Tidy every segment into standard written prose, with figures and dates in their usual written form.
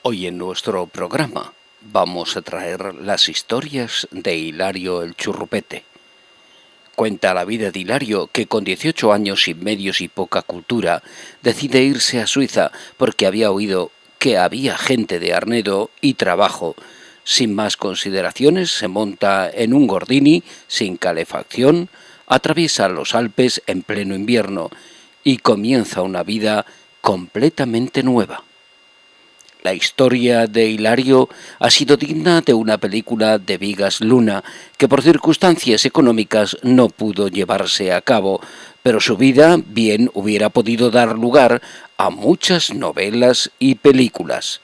Hoy en nuestro programa vamos a traer las historias de Hilario el Churrupete. Cuenta la vida de Hilario que con 18 años sin medios y poca cultura decide irse a Suiza porque había oído que había gente de Arnedo y trabajo. Sin más consideraciones se monta en un Gordini sin calefacción, atraviesa los Alpes en pleno invierno y comienza una vida completamente nueva. La historia de Hilario ha sido digna de una película de Vigas Luna, que por circunstancias económicas no pudo llevarse a cabo, pero su vida bien hubiera podido dar lugar a muchas novelas y películas.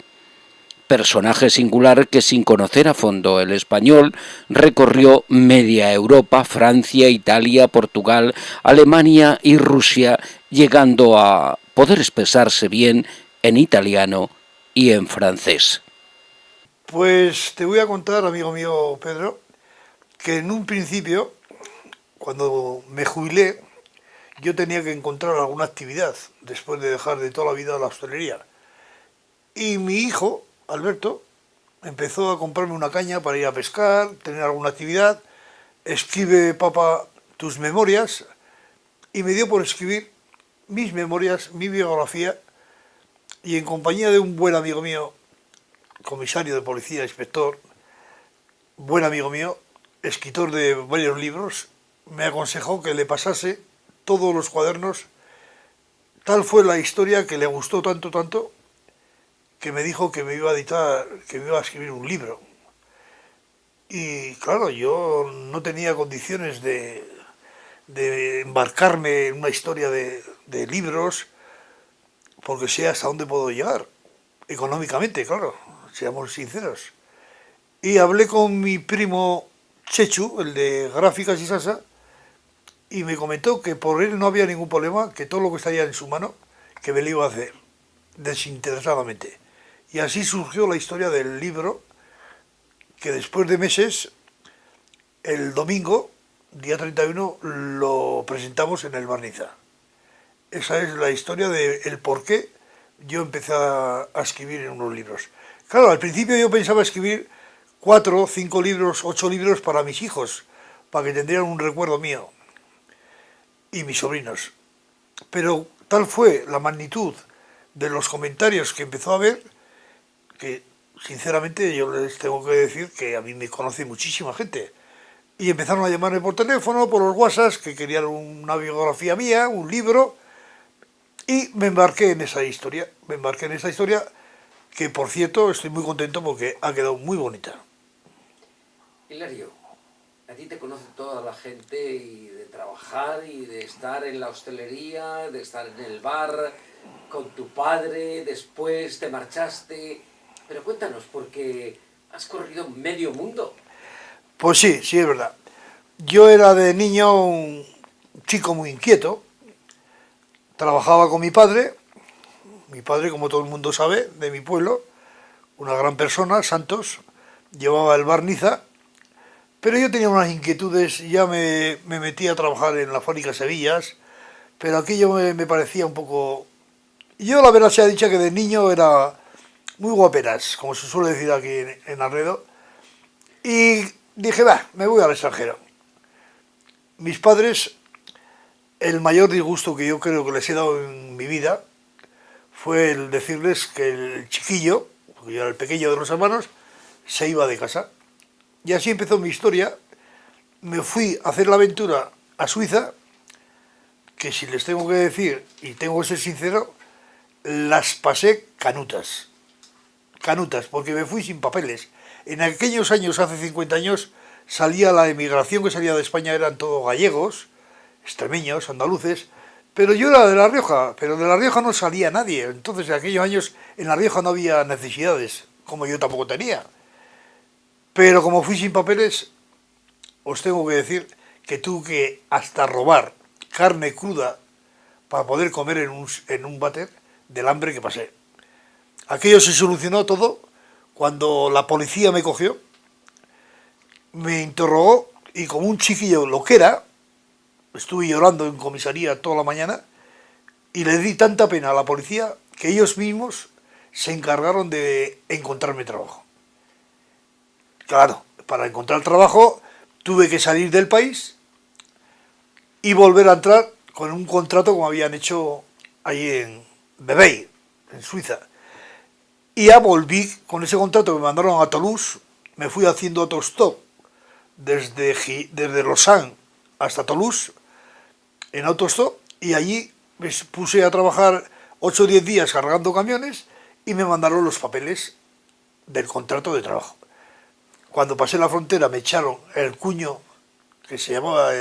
Personaje singular que sin conocer a fondo el español recorrió media Europa, Francia, Italia, Portugal, Alemania y Rusia, llegando a poder expresarse bien en italiano y en francés. Pues te voy a contar, amigo mío Pedro, que en un principio, cuando me jubilé, yo tenía que encontrar alguna actividad después de dejar de toda la vida la hostelería. Y mi hijo, Alberto, empezó a comprarme una caña para ir a pescar, tener alguna actividad. Escribe, papá, tus memorias. Y me dio por escribir mis memorias, mi biografía, y en compañía de un buen amigo mío, comisario de policía, inspector, buen amigo mío, escritor de varios libros, me aconsejó que le pasase todos los cuadernos. Tal fue la historia que le gustó tanto, que me dijo que me iba a editar, que me iba a escribir un libro. Y claro, yo no tenía condiciones de embarcarme en una historia de libros, porque sé hasta dónde puedo llegar, económicamente, claro, seamos sinceros. Y hablé con mi primo Chechu, el de Gráficas y Sasa, y me comentó que por él no había ningún problema, que todo lo que estaría en su mano, que me lo iba a hacer, desinteresadamente. Y así surgió la historia del libro, que después de meses, el domingo, día 31, lo presentamos en el Barniza. Esa es la historia del por qué yo empecé a escribir en unos libros. Claro, al principio yo pensaba escribir 4, 5 libros, 8 libros para mis hijos, para que tendrían un recuerdo mío y mis sobrinos. Pero tal fue la magnitud de los comentarios que empezó a haber, que sinceramente yo les tengo que decir que a mí me conoce muchísima gente. Y empezaron a llamarme por teléfono, por los WhatsApp, que querían una biografía mía, un libro, y me embarqué en esa historia. Que, por cierto, estoy muy contento porque ha quedado muy bonita. Hilario, a ti te conoce toda la gente y de trabajar y de estar en la hostelería, de estar en el bar con tu padre, después te marchaste. Pero cuéntanos, porque has corrido medio mundo. Pues sí, sí es verdad. Yo era de niño un chico muy inquieto. Trabajaba con mi padre, como todo el mundo sabe, de mi pueblo, una gran persona, Santos, llevaba el Barniza, pero yo tenía unas inquietudes, ya me metí a trabajar en la fábrica Sevillas, pero aquello me parecía un poco... Yo la verdad se ha dicho que de niño era muy guaperas, como se suele decir aquí en Arnedo, y dije, va, me voy al extranjero. Mis padres, el mayor disgusto que yo creo que les he dado en mi vida fue el decirles que el chiquillo, porque yo era el pequeño de los hermanos, se iba de casa. Y así empezó mi historia. Me fui a hacer la aventura a Suiza, que si les tengo que decir, y tengo que ser sincero, las pasé canutas. Canutas, porque me fui sin papeles. En aquellos años, hace 50 años, salía la emigración que salía de España, eran todos gallegos, extremeños, andaluces, pero yo era de La Rioja, pero de La Rioja no salía nadie. Entonces, en aquellos años, en La Rioja no había necesidades, como yo tampoco tenía. Pero como fui sin papeles, os tengo que decir que tuve que hasta robar carne cruda para poder comer en un váter del hambre que pasé. Aquello se solucionó todo cuando la policía me cogió, me interrogó y como un chiquillo lo que era, estuve llorando en comisaría toda la mañana y le di tanta pena a la policía que ellos mismos se encargaron de encontrarme trabajo. Claro, para encontrar trabajo tuve que salir del país y volver a entrar con un contrato como habían hecho ahí en Vevey, en Suiza. Y ya volví con ese contrato que me mandaron a Toulouse, me fui haciendo autostop desde Lausanne hasta Toulouse, en autostop, y allí me puse a trabajar 8 o 10 días cargando camiones y me mandaron los papeles del contrato de trabajo. Cuando pasé la frontera me echaron el cuño que se llamaba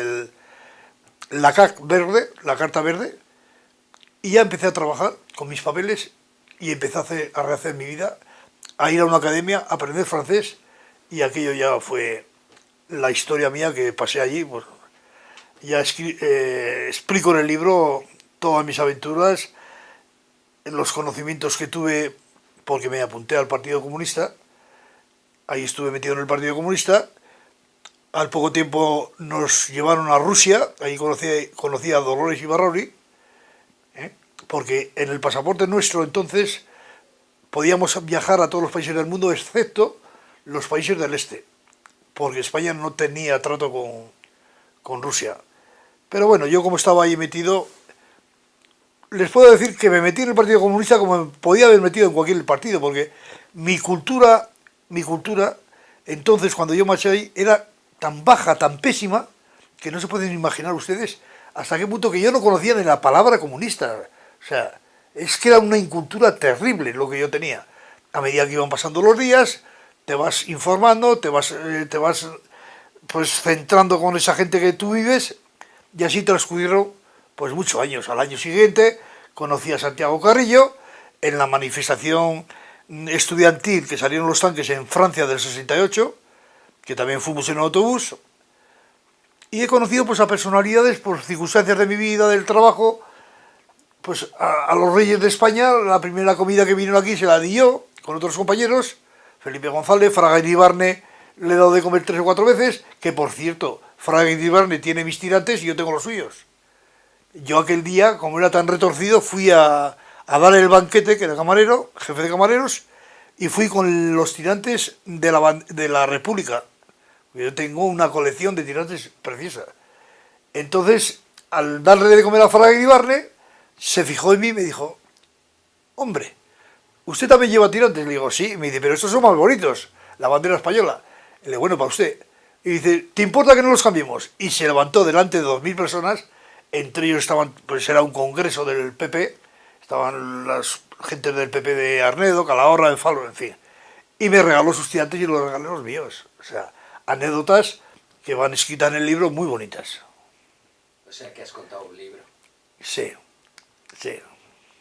la CAC verde, la carta verde, y ya empecé a trabajar con mis papeles y empecé a rehacer mi vida, a ir a una academia, a aprender francés, y aquello ya fue la historia mía que pasé allí. Pues, ya explico en el libro todas mis aventuras, los conocimientos que tuve porque me apunté al Partido Comunista, ahí estuve metido en el Partido Comunista. Al poco tiempo nos llevaron a Rusia, ahí conocí a Dolores Ibarrauri, porque en el pasaporte nuestro entonces podíamos viajar a todos los países del mundo excepto los países del este, porque España no tenía trato con Rusia. Pero bueno, yo como estaba ahí metido, les puedo decir que me metí en el Partido Comunista como me podía haber metido en cualquier partido, porque mi cultura, entonces cuando yo marché ahí, era tan baja, tan pésima, que no se pueden imaginar ustedes hasta qué punto que yo no conocía ni la palabra comunista. O sea, es que era una incultura terrible lo que yo tenía. A medida que iban pasando los días, te vas informando, te vas pues centrando con esa gente que tú vives, y así transcurrieron pues muchos años. Al año siguiente conocí a Santiago Carrillo en la manifestación estudiantil que salieron los tanques en Francia del 68, que también fuimos en autobús, y he conocido pues a personalidades por circunstancias de mi vida, del trabajo, pues a los reyes de España. La primera comida que vinieron aquí se la di yo, con otros compañeros, Felipe González, Fraga Iribarne, le he dado de comer 3 o 4 veces, que por cierto, Fraga Iribarne tiene mis tirantes y yo tengo los suyos. Yo aquel día, como era tan retorcido, fui a dar el banquete, que era camarero, jefe de camareros, y fui con los tirantes de la República. Yo tengo una colección de tirantes preciosa. Entonces, al darle de comer a Fraga Iribarne, se fijó en mí y me dijo: hombre, ¿usted también lleva tirantes? Le digo, sí. Me dice, pero estos son más bonitos, la bandera española. Le digo, bueno, para usted. Y dice, ¿te importa que no los cambiemos? Y se levantó delante de 2000 personas, entre ellos estaban, pues era un congreso del PP, estaban las gentes del PP de Arnedo, Calahorra, de Falo, en fin. Y me regaló sus tirantes y los regalé los míos. O sea, anécdotas que van escritas en el libro muy bonitas. O sea, que has contado un libro. Sí, sí.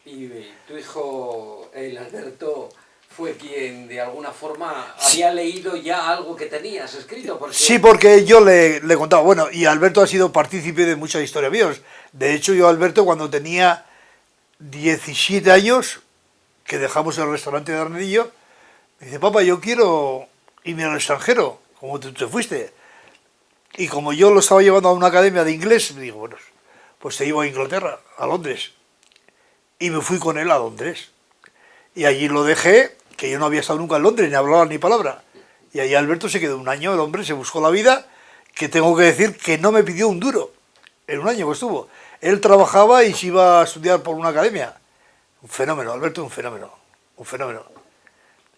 Y tu hijo, el Alberto, fue quien de alguna forma había leído ya algo que tenías escrito. Porque... Sí, porque yo le contaba. Bueno, y Alberto ha sido partícipe de muchas historias mías. De hecho, yo a Alberto, cuando tenía 17 años, que dejamos el restaurante de Arnedillo, me dice, papá, yo quiero irme al extranjero, como tú te fuiste. Y como yo lo estaba llevando a una academia de inglés, me digo, bueno, pues te llevo a Inglaterra, a Londres. Y me fui con él a Londres. Y allí lo dejé, que yo no había estado nunca en Londres, ni hablaba ni palabra. Y allí Alberto se quedó un año, el hombre se buscó la vida, que tengo que decir que no me pidió un duro, en un año que estuvo. Él trabajaba y se iba a estudiar por una academia. Un fenómeno, Alberto, un fenómeno, un fenómeno.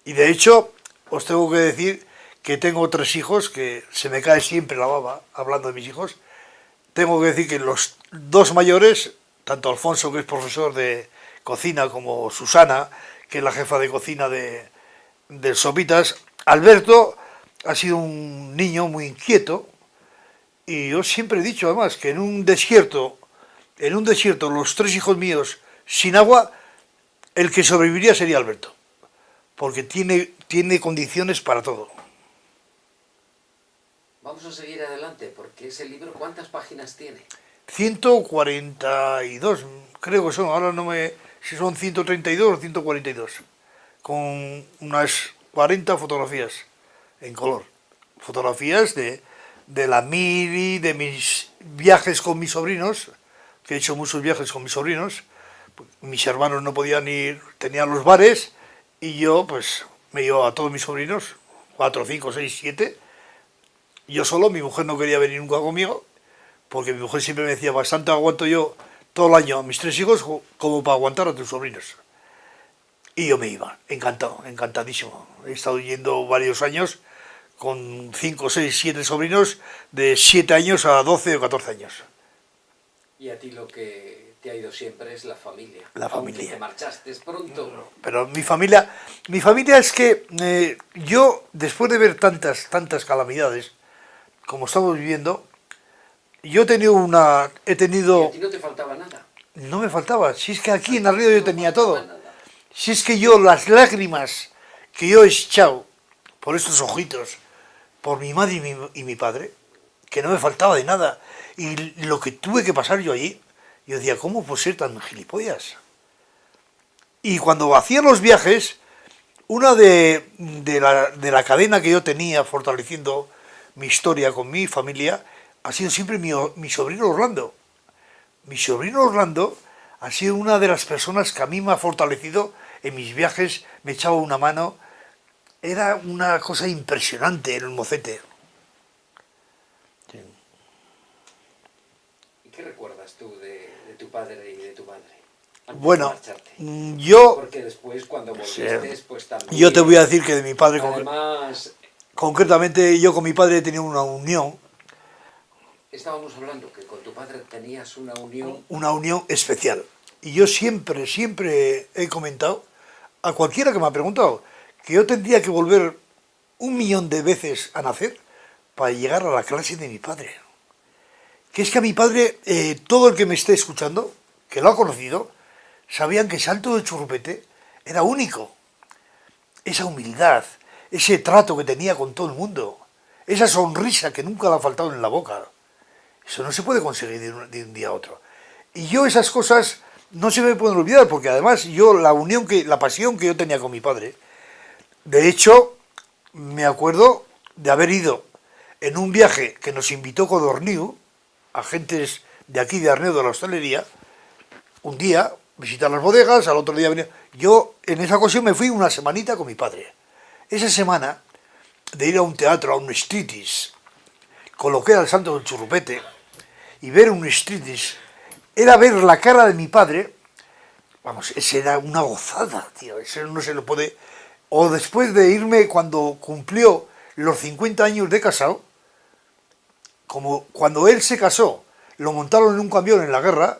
Y de hecho, os tengo que decir que tengo 3 hijos, que se me cae siempre la baba hablando de mis hijos. Tengo que decir que los 2 mayores, tanto Alfonso, que es profesor de cocina, como Susana, que es la jefa de cocina de Sopitas, Alberto ha sido un niño muy inquieto, y yo siempre he dicho además que en un desierto, los 3 hijos míos sin agua, el que sobreviviría sería Alberto, porque tiene condiciones para todo. Vamos a seguir adelante, porque ese libro, ¿cuántas páginas tiene? 142, creo que son, ahora no me... si son 132 o 142, con unas 40 fotografías en color. Fotografías de la mili, de mis viajes con mis sobrinos, que he hecho muchos viajes con mis sobrinos. Mis hermanos no podían ir, tenían los bares, Y yo, pues, me llevo a todos mis sobrinos, 4, 5, 6, 7. Yo solo, mi mujer no quería venir nunca conmigo, porque mi mujer siempre me decía, bastante aguanto yo todo el año a mis 3 hijos como para aguantar a tus sobrinos. Y yo me iba, encantado, encantadísimo. He estado yendo varios años con 5, 6, 7 sobrinos de 7 años a 12 o 14 años. Y a ti lo que te ha ido siempre es la familia. La Aunque familia. te marchaste pronto. Pero mi familia es que yo, después de ver tantas calamidades, como estamos viviendo, yo he tenido Y a tenido, ti no te faltaba nada. no me faltaba, si es que aquí en Arnedo yo tenía faltaba todo, nada. si es que yo las lágrimas que yo he echado por estos ojitos, por mi madre y mi padre, que no me faltaba de nada, y lo que tuve que pasar yo allí, yo decía, ¿cómo puedo ser tan gilipollas? Y cuando hacía los viajes, una de la cadena que yo tenía fortaleciendo mi historia con mi familia ha sido siempre mi sobrino Orlando. Mi sobrino Orlando ha sido una de las personas que a mí me ha fortalecido en mis viajes, me echaba una mano. Era una cosa impresionante en el mocete. Sí. ¿Y qué recuerdas tú de tu padre y de tu madre? Antes de Bueno, marcharte. yo, Porque después, cuando sí, volviste, pues también... yo te voy a decir que de mi padre, Además, concretamente yo con mi padre he tenido estábamos hablando que con tu padre tenías una unión especial. Y yo siempre he comentado, a cualquiera que me ha preguntado, que yo tendría que volver 1.000.000 de veces a nacer para llegar a la clase de mi padre. Que es que a mi padre, todo el que me esté escuchando, que lo ha conocido, sabían que Salto de Churrupete era único. Esa humildad, ese trato que tenía con todo el mundo, esa sonrisa que nunca le ha faltado en la boca. Eso no se puede conseguir de un día a otro. Y yo esas cosas no se me pueden olvidar, porque además yo la pasión que yo tenía con mi padre, de hecho, me acuerdo de haber ido en un viaje que nos invitó Codorniu, agentes de aquí de Arnedo de la hostelería, un día visitar las bodegas, al otro día venía. Yo en esa ocasión me fui una semanita con mi padre. Esa semana de ir a un teatro, a un striptease, coloqué al Santo del Churrupete y ver un striptease era ver la cara de mi padre. Vamos, esa era una gozada, tío, eso no se lo puede... O después de irme cuando cumplió los 50 años de casado, como cuando él se casó, lo montaron en un camión en la guerra,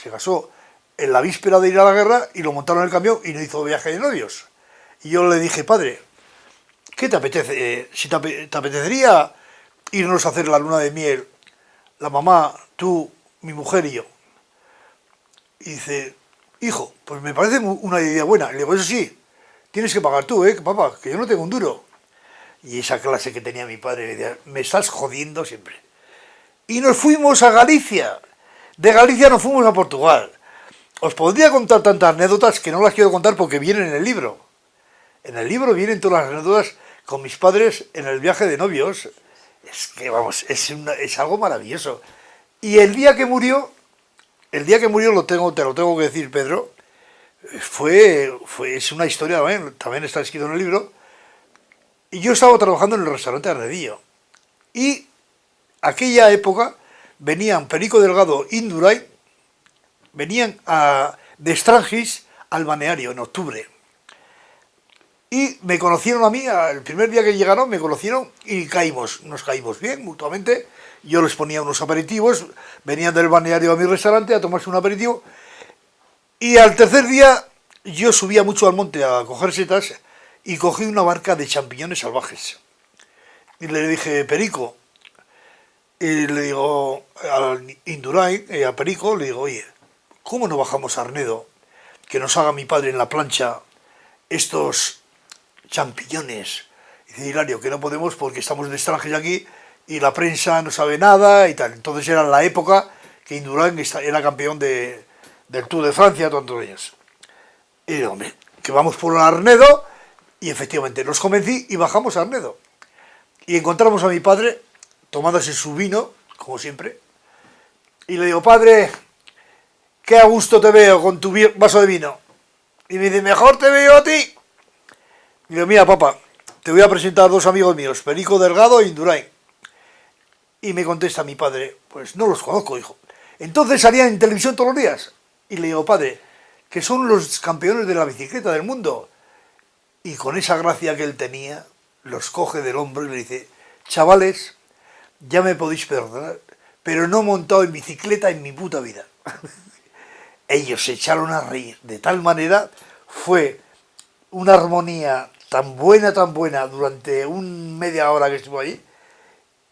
se casó en la víspera de ir a la guerra y lo montaron en el camión y no hizo viaje de novios. Y yo le dije, padre, ¿qué te apetece? Si te apetecería irnos a hacer la luna de miel, la mamá, tú, mi mujer y yo. Y dice, hijo, pues me parece una idea buena. Le digo, eso sí, tienes que pagar tú, papá, que yo no tengo un duro. Y esa clase que tenía mi padre, me decía, me estás jodiendo siempre. Y nos fuimos a Galicia. De Galicia nos fuimos a Portugal. Os podría contar tantas anécdotas que no las quiero contar porque vienen en el libro. En el libro vienen todas las anécdotas con mis padres en el viaje de novios. Es que, vamos, es algo maravilloso. Y el día que murió, te lo tengo que decir, Pedro, es una historia también está escrito en el libro. Y yo estaba trabajando en el restaurante Arnedillo. Y aquella época venían Perico Delgado, Indurain, venían de Strangis al balneario en octubre. Y me conocieron a mí, el primer día que llegaron me conocieron y nos caímos bien mutuamente. Yo les ponía unos aperitivos, venían del balneario a mi restaurante a tomarse un aperitivo. Y al tercer día yo subía mucho al monte a coger setas y cogí una barca de champiñones salvajes. Y le dije, Perico, y le digo al Indurain, a Perico, le digo, oye, ¿cómo no bajamos a Arnedo? Que nos haga mi padre en la plancha estos champiñones. Y dice, Hilario, que no podemos porque estamos de extranjeros aquí y la prensa no sabe nada y tal. Entonces era la época que Indurain era campeón del Tour de Francia tantos años. Y digo, hombre, que vamos por Arnedo, y efectivamente nos convencí y bajamos a Arnedo. Y encontramos a mi padre tomándose su vino, como siempre, y le digo, padre, qué a gusto te veo con tu vaso de vino. Y me dice, mejor te veo a ti. Y digo, mira, papá, te voy a presentar dos amigos míos, Perico Delgado e Indurain. Y me contesta mi padre, pues no los conozco, hijo. Entonces salían en televisión todos los días. Y le digo, padre, que son los campeones de la bicicleta del mundo. Y con esa gracia que él tenía, los coge del hombro y le dice, chavales, ya me podéis perdonar, pero no he montado en bicicleta en mi puta vida. Ellos se echaron a reír de tal manera, fue una armonía tan buena durante media hora que estuvo allí.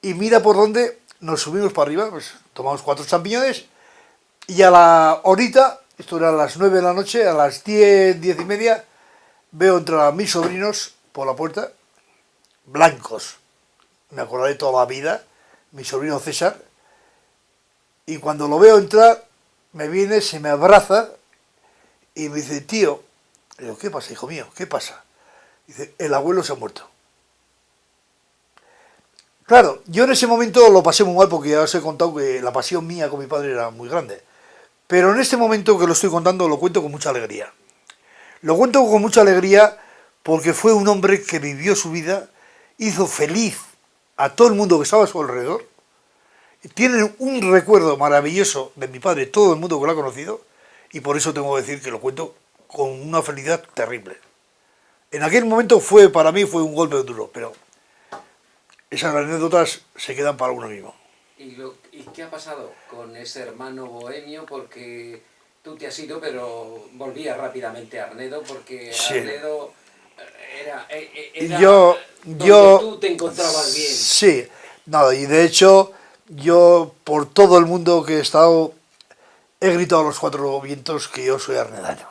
Y mira por dónde nos subimos para arriba, pues tomamos 4 champiñones y a la horita, esto era a las 9 de la noche, a las 10, 10 y media, veo entrar a mis sobrinos por la puerta, blancos, me acordaré toda la vida, mi sobrino César, y cuando lo veo entrar, me viene, se me abraza y me dice, tío, le digo, ¿qué pasa, hijo mío? ¿Qué pasa? Dice, el abuelo se ha muerto. Claro, yo en ese momento lo pasé muy mal porque ya os he contado que la pasión mía con mi padre era muy grande. Pero en este momento que lo estoy contando lo cuento con mucha alegría. Lo cuento con mucha alegría porque fue un hombre que vivió su vida, hizo feliz a todo el mundo que estaba a su alrededor. Tienen un recuerdo maravilloso de mi padre, todo el mundo que lo ha conocido, y por eso tengo que decir que lo cuento con una felicidad terrible. En aquel momento para mí fue un golpe duro, pero esas anécdotas se quedan para uno mismo. ¿Y qué ha pasado con ese hermano bohemio? Porque tú te has ido, pero volvías rápidamente a Arnedo, porque Sí. Arnedo era Yo, donde tú te encontrabas bien. Sí, nada, y de hecho, yo por todo el mundo que he estado, he gritado a los 4 vientos que yo soy arnedano.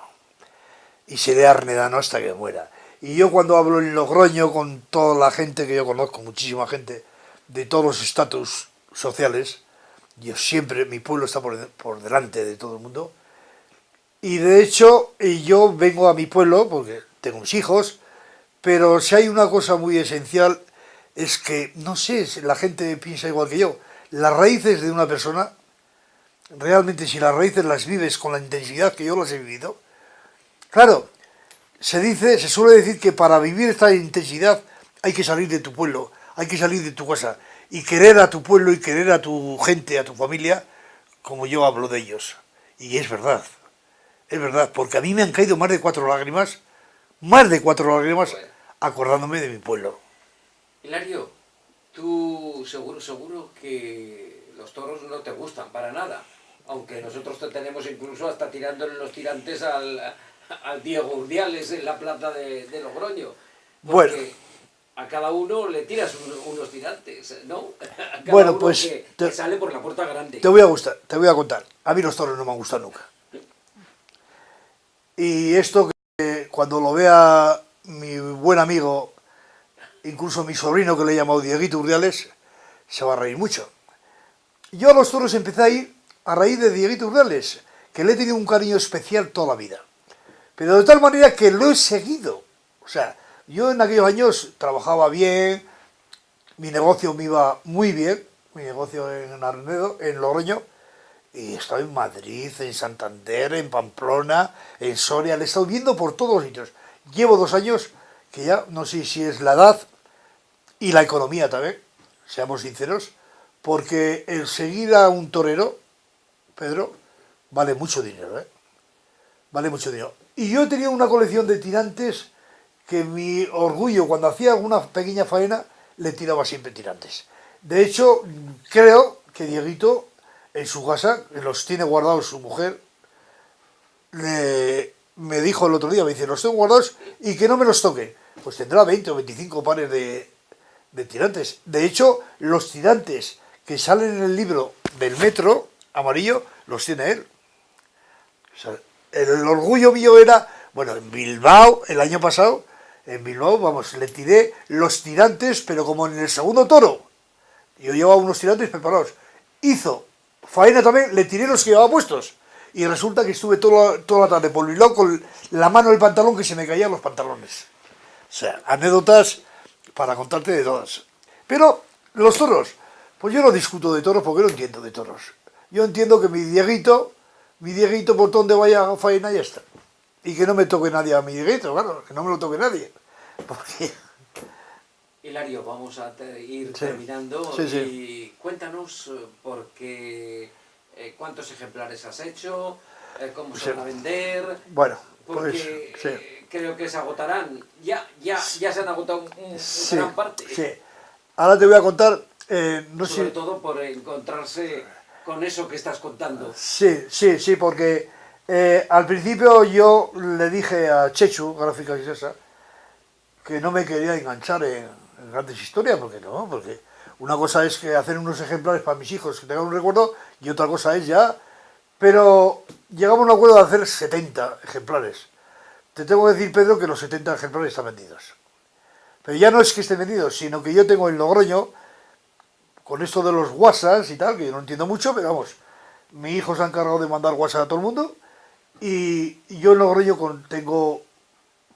Y seré arnedano hasta que muera. Y yo cuando hablo en Logroño con toda la gente que yo conozco, muchísima gente, de todos los estatus sociales, yo siempre, mi pueblo está por delante de todo el mundo. Y de hecho, yo vengo a mi pueblo porque tengo mis hijos, pero si hay una cosa muy esencial es que, no sé, si la gente piensa igual que yo, las raíces de una persona, realmente si las raíces las vives con la intensidad que yo las he vivido, claro, se suele decir que para vivir esta intensidad hay que salir de tu pueblo, hay que salir de tu casa y querer a tu pueblo y querer a tu gente, a tu familia, como yo hablo de ellos. Y es verdad, porque a mí me han caído más de 4 lágrimas, Bueno, acordándome de mi pueblo. Hilario, tú seguro que los toros no te gustan para nada, aunque nosotros te tenemos incluso hasta tirándole los tirantes al Diego Urdiales en la plaza de Logroño, porque Bueno, a cada uno le tiras unos tirantes, ¿no? A cada bueno, uno pues que sale por la puerta grande. te voy a contar. A mí los toros no me han gustado nunca. Y esto que cuando lo vea mi buen amigo, incluso mi sobrino que le he llamado Dieguito Urdiales, se va a reír mucho. Yo a los toros empecé a ir a raíz de Dieguito Urdiales, que le he tenido un cariño especial toda la vida. Pero de tal manera que lo he seguido. O sea, yo en aquellos años trabajaba bien, mi negocio me iba muy bien, mi negocio en Arnedo, en Logroño, y he estado en Madrid, en Santander, en Pamplona, en Soria, le he estado viendo por todos los sitios. Llevo 2 años que ya no sé si es la edad y la economía también, seamos sinceros, porque el seguir a un torero, Pedro, vale mucho dinero, ¿eh? Vale mucho dinero. Y yo tenía una colección de tirantes que mi orgullo, cuando hacía alguna pequeña faena, le tiraba siempre tirantes. De hecho, creo que Dieguito, en su casa, los tiene guardados su mujer, me dijo el otro día, me dice, los tengo guardados y que no me los toque. Pues tendrá 20 o 25 pares de tirantes. De hecho, los tirantes que salen en el libro del metro amarillo, los tiene él. O sea, el orgullo mío era, bueno, en Bilbao, el año pasado, en Bilbao, vamos, le tiré los tirantes, pero como en el segundo toro. Yo llevaba unos tirantes preparados. Hizo faena también, le tiré los que llevaba puestos. Y resulta que estuve toda la tarde por Bilbao con la mano del pantalón que se me caían los pantalones. O sea, anécdotas para contarte de todas. Pero los toros, pues yo no discuto de toros porque no entiendo de toros. Yo entiendo que mi Dieguito por donde vaya a faena ya está. Y que no me toque nadie a mi Dieguito, claro, que no me lo toque nadie. porque... Hilario, vamos a ir Sí, terminando sí, sí. y cuéntanos cuántos ejemplares has hecho, cómo se Sí. van a vender, Bueno, pues porque sí. creo que se agotarán. Ya se han agotado un Sí, gran parte. sí. Ahora te voy a contar, no Sobre sé... todo por encontrarse con eso que estás contando. Sí, sí, sí, porque al principio yo le dije a Chechu, Gráfica Quisesa, que no me quería enganchar en grandes historias, porque no, porque una cosa es que hacer unos ejemplares para mis hijos que tengan un recuerdo y otra cosa es ya... Pero llegamos a un acuerdo de hacer 70 ejemplares. Te tengo que decir, Pedro, que los 70 ejemplares están vendidos. Pero ya no es que estén vendidos, sino que yo tengo en Logroño, con esto de los WhatsApps y tal, que yo no entiendo mucho, pero vamos, mi hijo se ha encargado de mandar WhatsApp a todo el mundo y yo en Logroño tengo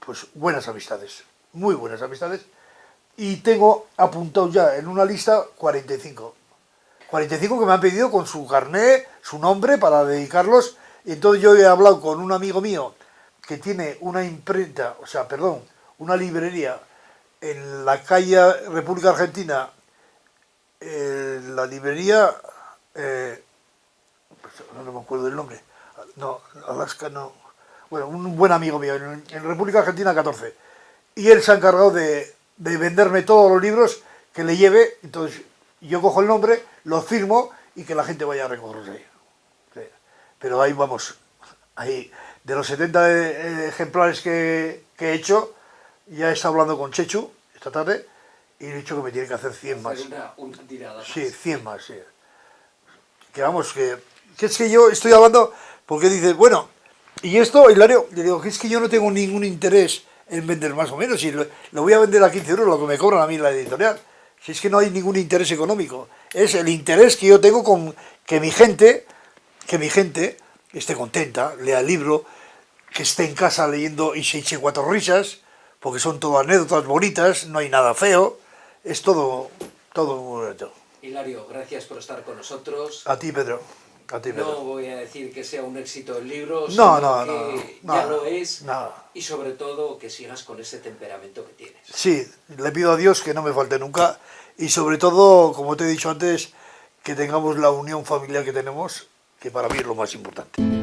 pues buenas amistades, muy buenas amistades, y tengo apuntado ya en una lista 45. 45 que me han pedido con su carné, su nombre para dedicarlos. Y entonces yo he hablado con un amigo mío que tiene una imprenta, o sea, perdón, una librería en la calle República Argentina, la librería, pues no me acuerdo del nombre, no, Alaska no, bueno, un buen amigo mío en República Argentina 14. Y él se ha encargado de venderme todos los libros que le lleve, entonces yo cojo el nombre, lo firmo y que la gente vaya a recogerlos ahí. Sí. Pero ahí vamos, ahí, de los 70 ejemplares que he hecho, ya he estado hablando con Chechu esta tarde y le he dicho que me tiene que hacer 100 más. Una tirada más. Sí, 100 más, sí. Que vamos, que es que yo estoy hablando porque dices, bueno, y esto, Hilario, le digo que es que yo no tengo ningún interés en vender más o menos, y lo voy a vender a 15 euros, lo que me cobran a mí la editorial. Si es que no hay ningún interés económico, es el interés que yo tengo con que mi gente esté contenta, lea el libro, que esté en casa leyendo y se eche cuatro risas, porque son todas anécdotas bonitas, no hay nada feo, es todo muy bonito. Hilario, gracias por estar con nosotros. A ti, Pedro. A ti, Pedro. No voy a decir que sea un éxito el libro, No, sino no, que no, ya no, lo es, no. y sobre todo que sigas con ese temperamento que tienes. Sí, le pido a Dios que no me falte nunca y sobre todo, como te he dicho antes, que tengamos la unión familiar que tenemos, que para mí es lo más importante.